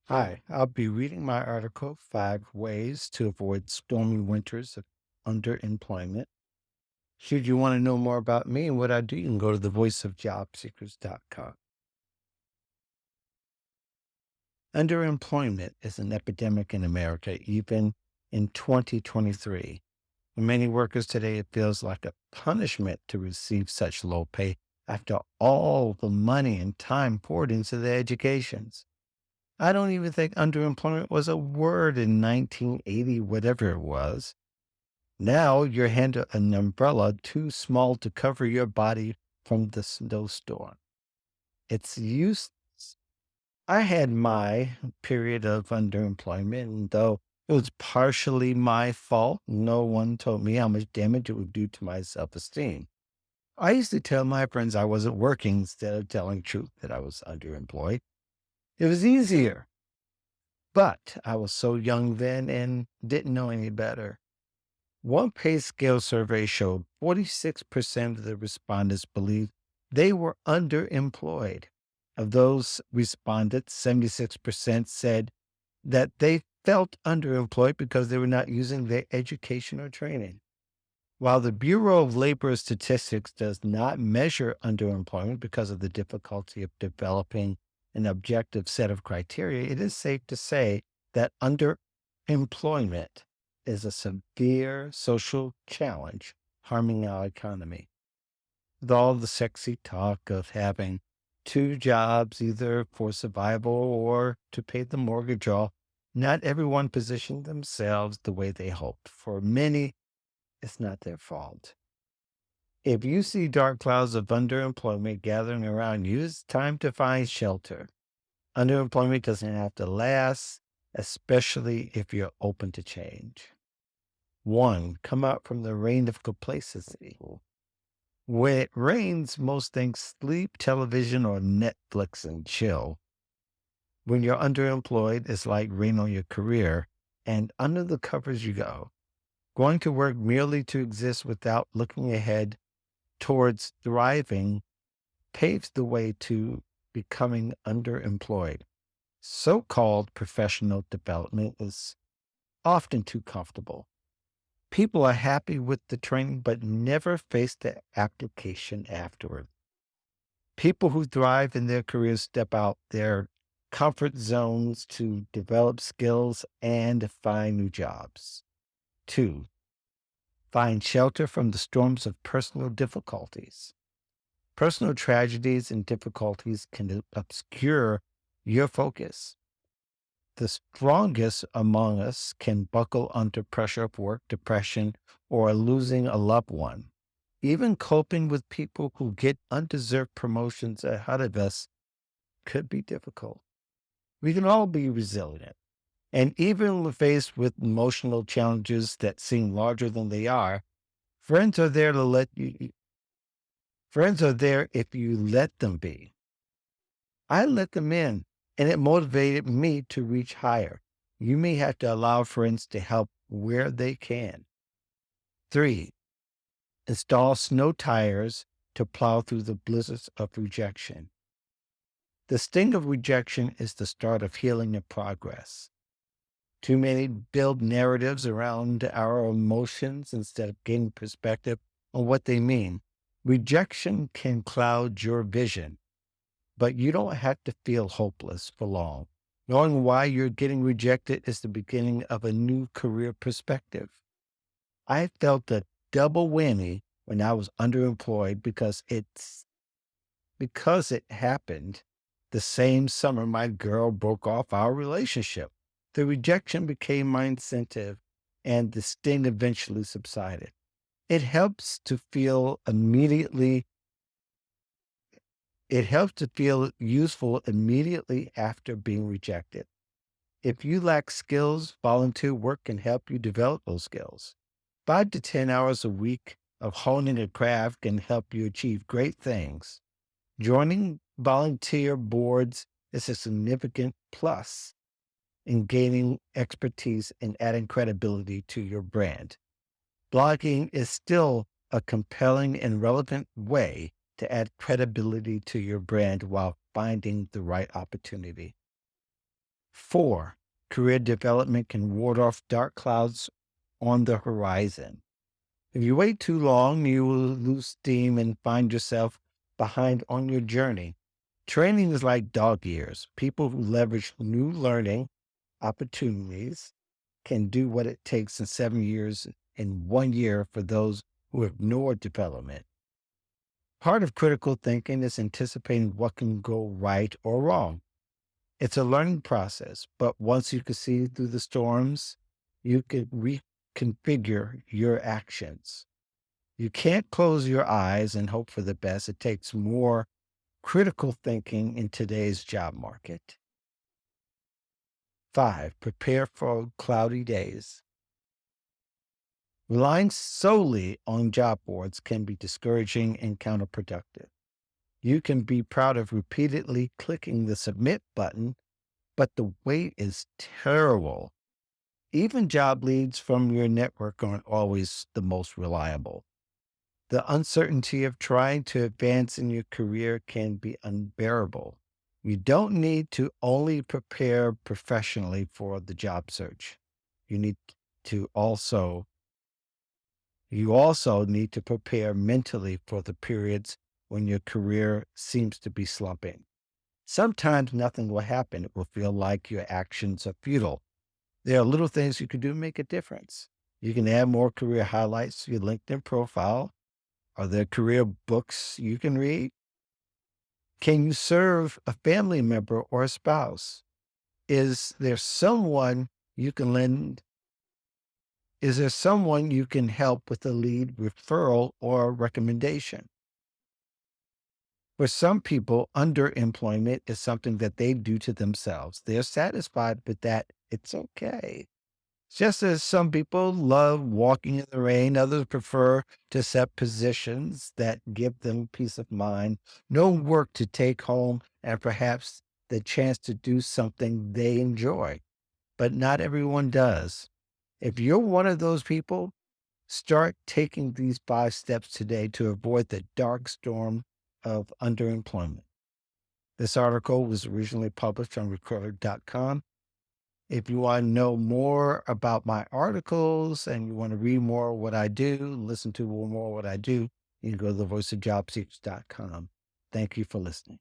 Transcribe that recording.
Hi, I'll be reading my article, Five Ways to Avoid Stormy Winters of Underemployment. Should you want to know more about me and what I do, you can go to thevoiceofjobseekers.com. Underemployment is an epidemic in America, even in 2023. For many workers today, it feels like a punishment to receive such low pay after all the money and time poured into their educations. I don't even think underemployment was a word in 1980, whatever it was. Now you're handed an umbrella too small to cover your body from the snowstorm. It's useless. I had my period of underemployment, and though it was partially my fault, no one told me how much damage it would do to my self esteem. I used to tell my friends I wasn't working instead of telling the truth that I was underemployed. It was easier. But I was so young then and didn't know any better. One pay scale survey showed 46% of the respondents believed they were underemployed. Of those respondents, 76% said that they felt underemployed because they were not using their education or training. While the Bureau of Labor Statistics does not measure underemployment because of the difficulty of developing an objective set of criteria, it is safe to say that underemployment is a severe social challenge harming our economy. With all the sexy talk of having two jobs, either for survival or to pay the mortgage off, not everyone positioned themselves the way they hoped. For many, it's not their fault. If you see dark clouds of underemployment gathering around you, it's time to find shelter. Underemployment doesn't have to last, especially if you're open to change. One, come out from the reign of complacency. When it rains, most things sleep, television, or Netflix and chill. When you're underemployed, it's like rain on your career, and under the covers you go. Going to work merely to exist without looking ahead towards thriving paves the way to becoming underemployed. So called professional development is often too comfortable. People are happy with the training, but never face the application afterward. People who thrive in their careers step out their comfort zones to develop skills and find new jobs. Two, find shelter from the storms of personal difficulties. Personal tragedies and difficulties can obscure your focus. The strongest among us can buckle under pressure of work, depression, or losing a loved one. Even coping with people who get undeserved promotions ahead of us could be difficult. We can all be resilient. And even when faced with emotional challenges that seem larger than they are, friends are there to let you, friends are there if you let them be. I let them in, and it motivated me to reach higher. You may have to allow friends to help where they can. Three, install snow tires to plow through the blizzards of rejection. The sting of rejection is the start of healing and progress. Too many build narratives around our emotions instead of gaining perspective on what they mean. Rejection can cloud your vision, but you don't have to feel hopeless for long. Knowing why you're getting rejected is the beginning of a new career perspective. I felt a double whammy when I was underemployed because it happened the same summer my girl broke off our relationship. The rejection became my incentive and the sting eventually subsided. It helps to feel immediately It helps to feel useful immediately after being rejected. If you lack skills, volunteer work can help you develop those skills. 5 to 10 hours a week of honing a craft can help you achieve great things. Joining volunteer boards is a significant plus in gaining expertise and adding credibility to your brand. Blogging is still a compelling and relevant way to add credibility to your brand while finding the right opportunity. 4, career development can ward off dark clouds on the horizon. If you wait too long, you will lose steam and find yourself behind on your journey. Training is like dog years. People who leverage new learning opportunities can do what it takes in 7 years in 1 year for those who ignore development. Part of critical thinking is anticipating what can go right or wrong. It's a learning process, but once you can see through the storms, you can reconfigure your actions. You can't close your eyes and hope for the best. It takes more critical thinking in today's job market. 5, prepare for cloudy days. Relying solely on job boards can be discouraging and counterproductive. You can be proud of repeatedly clicking the submit button, but the wait is terrible. Even job leads from your network aren't always the most reliable. The uncertainty of trying to advance in your career can be unbearable. You don't need to only prepare professionally for the job search. You need to also you also need to prepare mentally for the periods when your career seems to be slumping. Sometimes nothing will happen. It will feel like your actions are futile. There are little things you can do to make a difference. You can add more career highlights to your LinkedIn profile. Are there career books you can read? Can you serve a family member or a spouse? Is there someone you can lend? Is there someone you can help with a lead referral or recommendation? For some people, underemployment is something that they do to themselves. They're satisfied with that. It's okay. Just as some people love walking in the rain, others prefer to set positions that give them peace of mind, no work to take home, and perhaps the chance to do something they enjoy. But not everyone does. If you're one of those people, start taking these 5 steps today to avoid the dark storm of underemployment. This article was originally published on recorder.com. If you want to know more about my articles and you want to read more of what I do, listen to more of what I do, you can go to thevoiceofjobseekers.com. Thank you for listening.